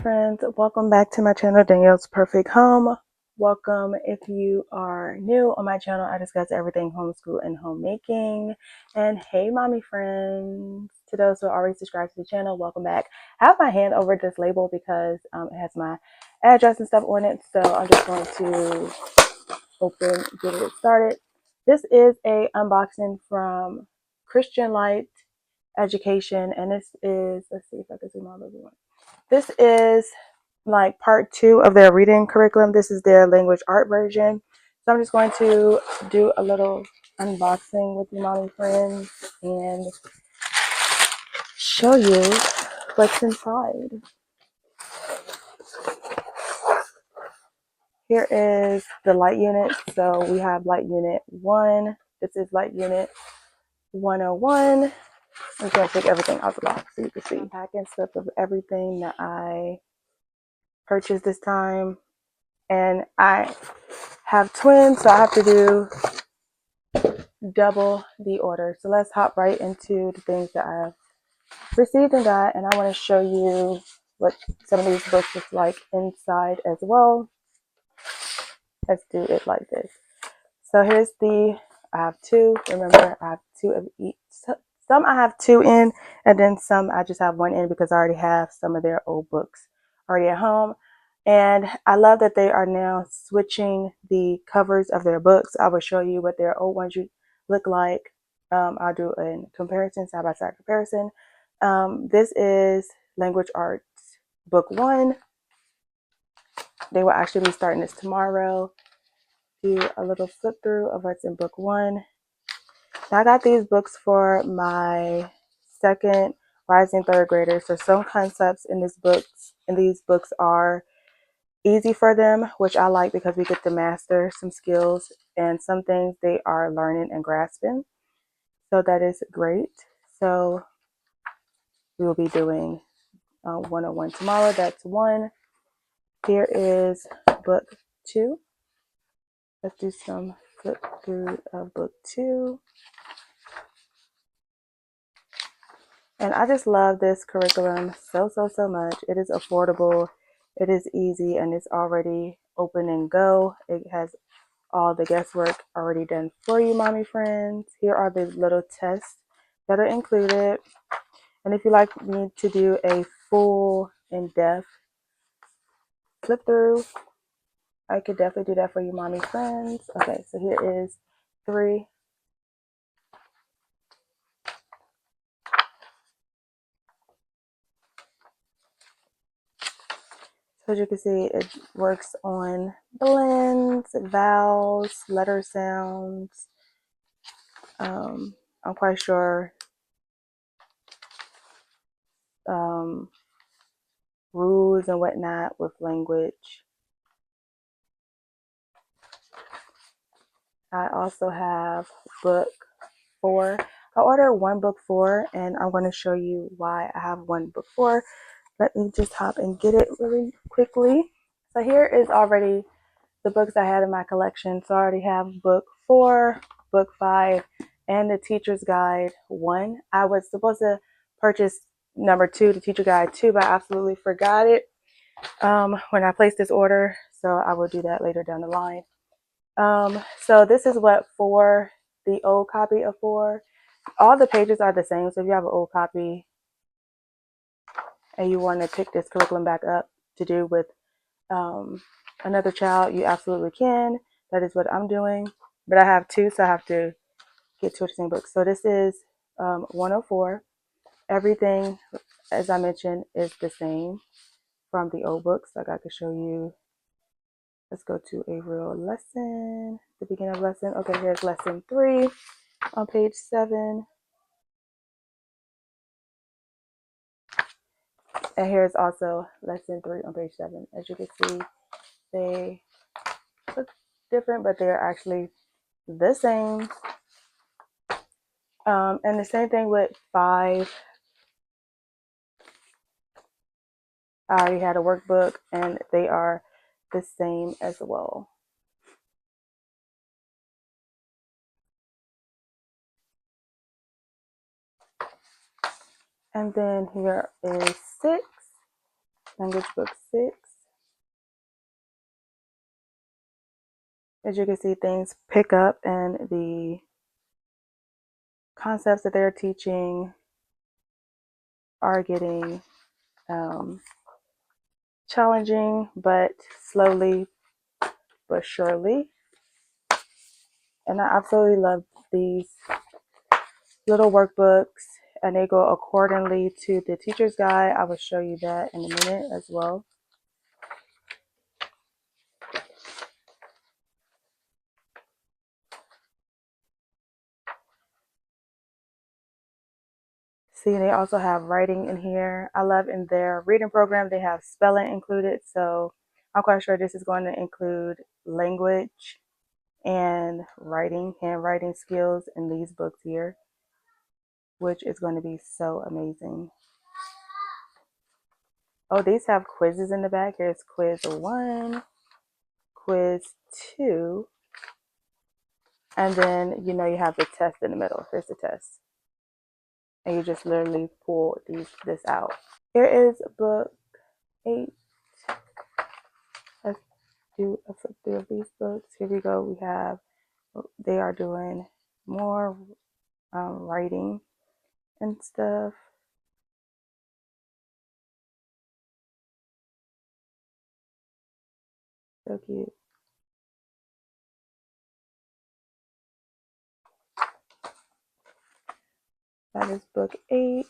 friends, welcome back to my channel, Danielle's Perfect Home. Welcome if you are new on my channel. I discuss everything homeschool and homemaking. And hey mommy friends, to those who are already subscribed to the channel, welcome back. I have my hand over this label because it has my address and stuff on it, so I'm just going to get it started. This is a unboxing from Christian Light Education, and this is, let's see if I can zoom out everyone. This is like part 2 of their reading curriculum. This is their language art version. So I'm just going to do a little unboxing with you mommy friends and show you what's inside. Here is the light unit. So we have light unit 1. This is light unit 101. I'm going to take everything out the box so you can see. Packing stuff of everything that I purchased this time. And I have twins, so I have to do double the order. So let's hop right into the things that I've received and got. And I want to show you what some of these books look like inside as well. Let's do it like this. So here's I have 2. Remember, I have 2 of each. Some I have 2 in, and then some I just have 1 in because I already have some of their old books already at home. And I love that they are now switching the covers of their books. I will show you what their old ones look like. I'll do a comparison, side-by-side comparison. This is Language Arts Book 1. They will actually be starting this tomorrow. Do a little flip through of what's in Book 1. Now, I got these books for my second rising 3rd grader. So some concepts in these books are easy for them, which I like because we get to master some skills, and some things they are learning and grasping. So that is great. So we will be doing 101 tomorrow. That's 1. Here is book 2. Let's do some flip through of book 2. And I just love this curriculum so much. It is affordable, it is easy, and it's already open and go. It has all the guesswork already done for you, mommy friends. Here are the little tests that are included. And if you like me to do a full in-depth flip through, I could definitely do that for you, mommy friends. Okay, so here is 3. So as you can see, it works on blends, vowels, letter sounds. I'm quite sure rules and whatnot with language. I also have book 4. I ordered 1 book 4, and I'm going to show you why I have 1 book 4. Let me just hop and get it really quickly. So here is already the books I had in my collection. So I already have book 4, book 5, and the Teacher's Guide 1. I was supposed to purchase number 2, the Teacher Guide 2, but I absolutely forgot it when I placed this order. So I will do that later down the line. So this is what 4, the old copy of 4. All the pages are the same. So if you have an old copy and you want to pick this curriculum back up to do with another child, you absolutely can. That is what I'm doing. But I have 2, so I have to get 2 of the same books. So this is 104. Everything, as I mentioned, is the same from the old books. Like I could show you. Let's go to a real lesson, the beginning of lesson. Okay, here's lesson 3 on page 7. And here's also lesson 3 on page 7. As you can see, they look different, but they're actually the same. And the same thing with 5. I already had a workbook, and they are the same as well. And then here is 6. Language book 6. As you can see, things pick up and the concepts that they're teaching are getting challenging, but slowly but surely. And I absolutely love these little workbooks, and they go accordingly to the teacher's guide. I will show you that in a minute as well. See, they also have writing in here. I love in their reading program, they have spelling included. So I'm quite sure this is going to include language and writing, handwriting skills in these books here, which is going to be so amazing. Oh, these have quizzes in the back. Here's quiz 1, quiz 2, and then you have the test in the middle. Here's the test. And you just literally pull this out. Here is book 8. Let's do a flip through of these books. Here we go. They are doing more writing and stuff. So cute. That is book 8.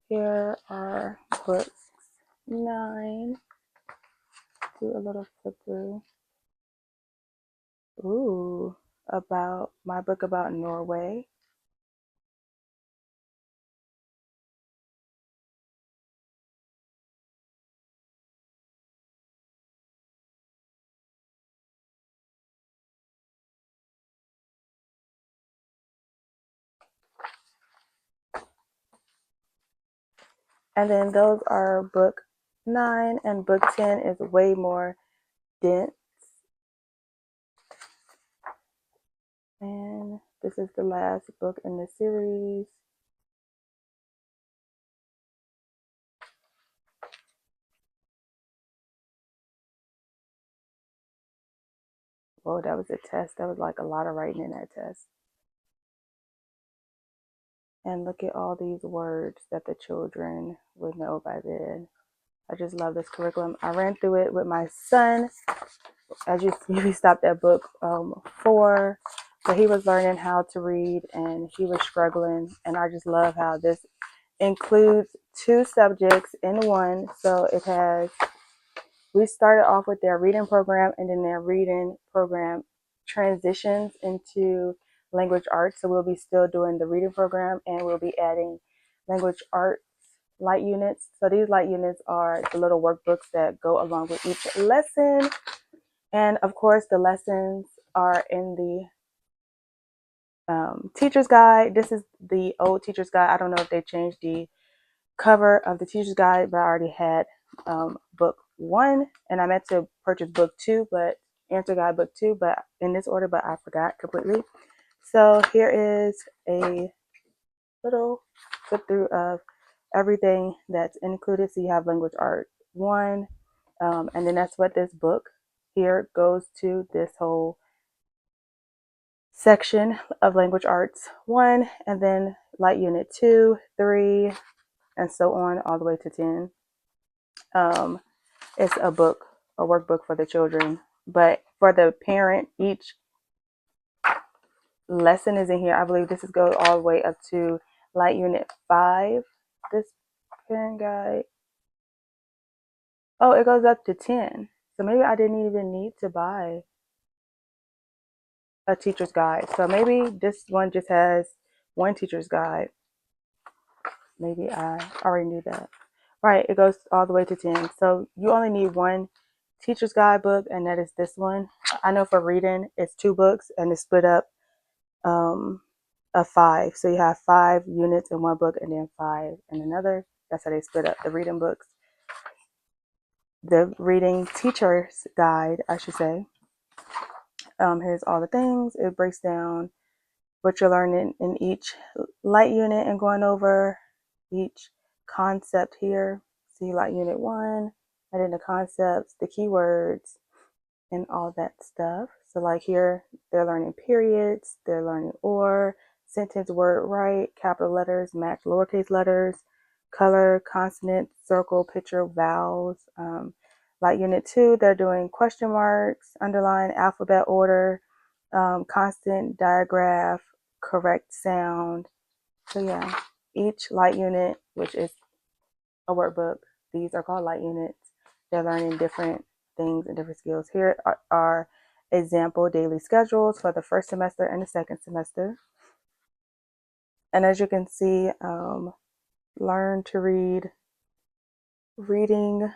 Here are books 9. Do a little flip through. Ooh, about my book about Norway. And then those are book 9, and book 10 is way more dense. And this is the last book in the series. Whoa, that was a test. That was like a lot of writing in that test. And look at all these words that the children would know by then. I just love this curriculum. I ran through it with my son. As you see, we stopped at book 4. So he was learning how to read and he was struggling. And I just love how this includes 2 subjects in one. So we started off with their reading program, and then their reading program transitions into language arts. So we'll be still doing the reading program, and we'll be adding language arts light units. So these light units are the little workbooks that go along with each lesson. And of course, the lessons are in the teacher's guide. This is the old teacher's guide. I don't know if they changed the cover of the teacher's guide, but I already had book 1, and I meant to purchase book 2, but answer guide book 2, but in this order, but I forgot completely. So here is a little flip through of everything that's included. So you have language art 1, and then that's what this book here goes to, this whole section of language arts 1, and then light unit 2, 3, and so on all the way to 10. It's a workbook for the children, but for the parent, each lesson is in here. I believe this is go all the way up to light unit 5. This parent guide. Oh, it goes up to 10. So maybe I didn't even need to buy a teacher's guide. So maybe this one just has one teacher's guide. Maybe I already knew that. Right, it goes all the way to 10. So you only need one teacher's guide book, and that is this one. I know for reading, it's 2 books, and it's split up of 5. So you have 5 units in one book, and then 5 in another. That's how they split up the reading books. The reading teacher's guide, I should say. Here's all the things. It breaks down what you're learning in each light unit and going over each concept here. See, like Unit 1, and then the concepts, the keywords, and all that stuff. So like here, they're learning periods, they're learning or, sentence word right, capital letters, match lowercase letters, color, consonant, circle, picture, vowels. Like Unit 2, they're doing question marks, underline, alphabet order, constant, digraph, correct sound. So yeah, each light unit, which is a workbook, these are called light units. They're learning different things and different skills. Here are example daily schedules for the first semester and the second semester. And as you can see, learn to read, reading,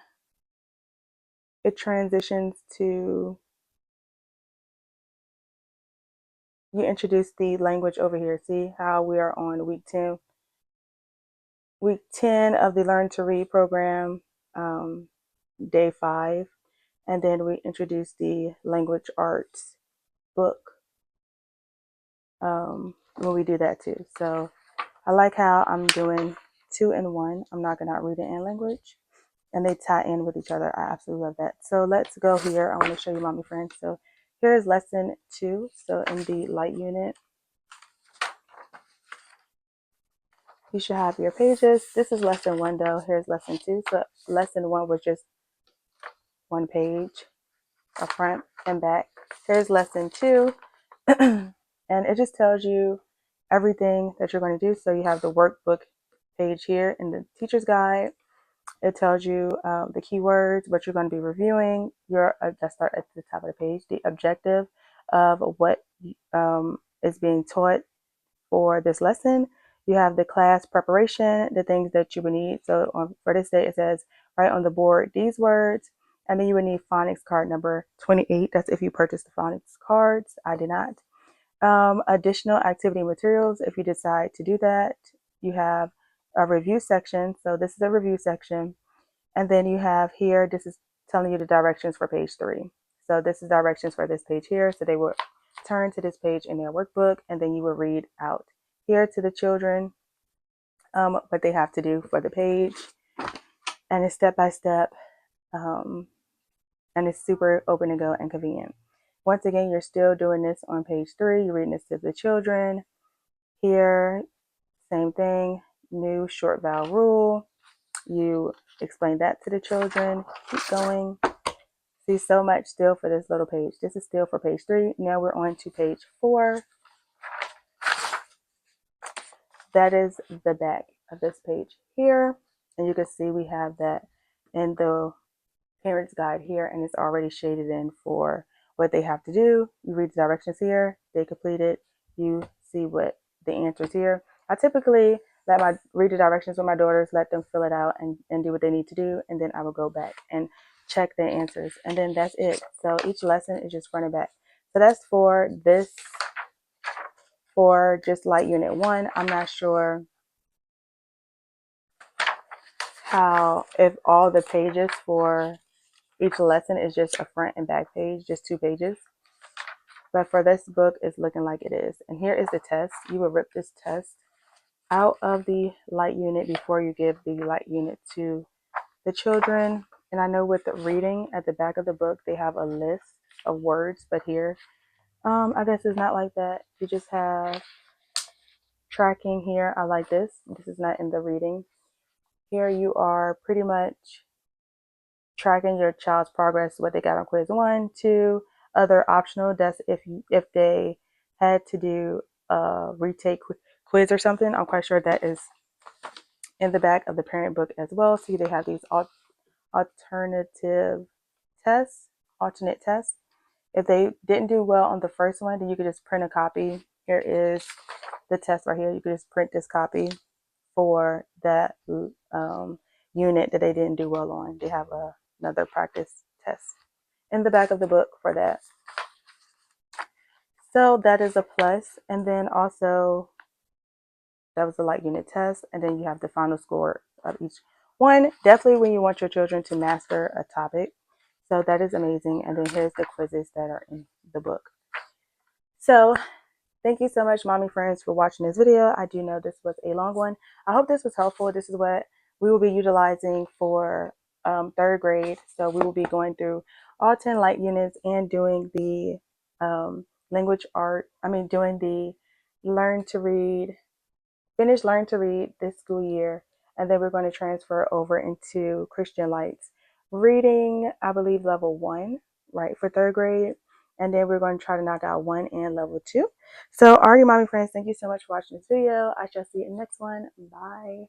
it transitions to, you introduce the language over here. See how we are on week 10. Week 10 of the Learn to Read program, day 5. And then we introduce the language arts book when we do that too. So I like how I'm doing 2 in 1. I'm knocking out reading and language, and they tie in with each other. I absolutely love that. So let's go here. I want to show you, mommy friends. So here's lesson 2. So in the light unit, you should have your pages. This is lesson 1 though. Here's lesson 2. So lesson 1 was just 1 page, a front and back. Here's lesson 2. And it just tells you everything that you're going to do. So you have the workbook page here in the teacher's guide. It tells you the keywords, what you're going to be reviewing. Let's start at the top of the page. The objective of what is being taught for this lesson. You have the class preparation, the things that you would need. So for this day, it says write on the board these words. And then you would need phonics card number 28. That's if you purchase the phonics cards. I did not. Additional activity materials, if you decide to do that. You have a review section. So this is a review section. And then you have here, this is telling you the directions for page 3. So this is directions for this page here. So they will turn to this page in their workbook, and then you will read out here to the children what they have to do for the page. And it's step by step, and it's super open to go and convenient. Once again, you're still doing this on page 3. You're reading this to the children. Here, same thing, new short vowel rule. You explain that to the children. Keep going. See, so much still for this little page. This is still for page 3. Now we're on to page 4. That is the back of this page here. And you can see we have that in the parent's guide here, and it's already shaded in for what they have to do. You read the directions here, they complete it, you see what the answers here. I typically read the directions with my daughters, let them fill it out and do what they need to do, and then I will go back and check their answers, and then that's it. So each lesson is just front and back. So that's for this, for just light unit 1. I'm not sure how, if all the pages for each lesson is just a front and back page, just 2 pages. But for this book, it's looking like it is. And here is the test. You will rip this test out of the light unit before you give the light unit to the children. And I know with the reading at the back of the book, they have a list of words, but here, I guess it's not like that. You just have tracking here. I like this. This is not in the reading. Here you are pretty much tracking your child's progress, what they got on quiz 1, 2, other optional. That's if they had to do a retake quiz or something. I'm quite sure that is in the back of the parent book as well. See, they have these alternative tests, alternate tests. If they didn't do well on the first one, then you could just print a copy. Here is the test right here. You could just print this copy for that unit that they didn't do well on. They have another practice test in the back of the book for that. So that is a plus. And then also, that was the light unit test. And then you have the final score of each one. Definitely when you want your children to master a topic. So that is amazing. And then here's the quizzes that are in the book. So thank you so much, mommy friends, for watching this video. I do know this was a long one. I hope this was helpful. This is what we will be utilizing for third grade. So we will be going through all 10 light units and doing the doing the learn to read, finish learn to read this school year. And then we're going to transfer over into Christian Lights. Reading, I believe, level 1, right, for third grade. And then we're going to try to knock out 1 and level 2. So, all right, mommy friends, thank you so much for watching this video. I shall see you in the next one. Bye.